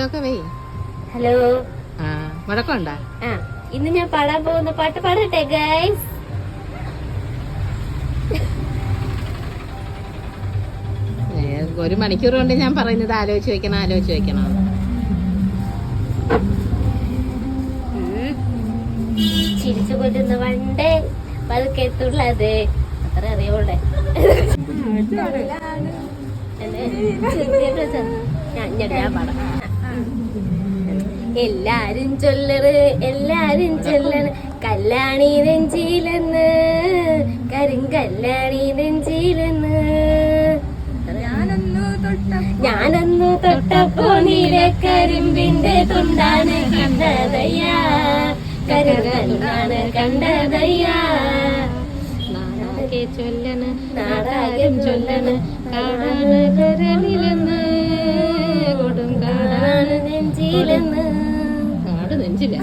Hello ഒക്കെ വേ. Hello. ആ മുഴക്കമുണ്ടാ? ഇന്ന് ഞാൻ പാടാൻ പോകുന്ന പാട്ട് പാടട്ടെ ഗൈസ്? ഒരു മണിക്കൂർ കൊണ്ട് ഞാൻ പറയുന്നത് ആലോചിച്ച് വെക്കണം. ചിരിച്ചു കൊല്ലുന്ന വണ്ടേ പതുക്കെത്തുള്ളത് അത്ര അറിയോടെ. ഞാൻ പാടാം. എല്ലാരും ചൊല്ലണ് കല്യാണി നെഞ്ചിലെന്ന്, കരിങ്കല്യാണി നെഞ്ചിലെന്ന്. ഞാനൊന്നു തൊട്ടപ്പോ നീലെ കരിമ്പിന്റെ തുണ്ടാണ് കണ്ടതയ്യാ, കരിങ്കല്ലാണ് കണ്ടതയ്യാ. നാടാകം ചൊല്ലണ് കാടാണ് കരളിലെന്ന്, കൊടും കാടാണ് നെഞ്ചിലെന്ന്. കാട് നെഞ്ചില്ല.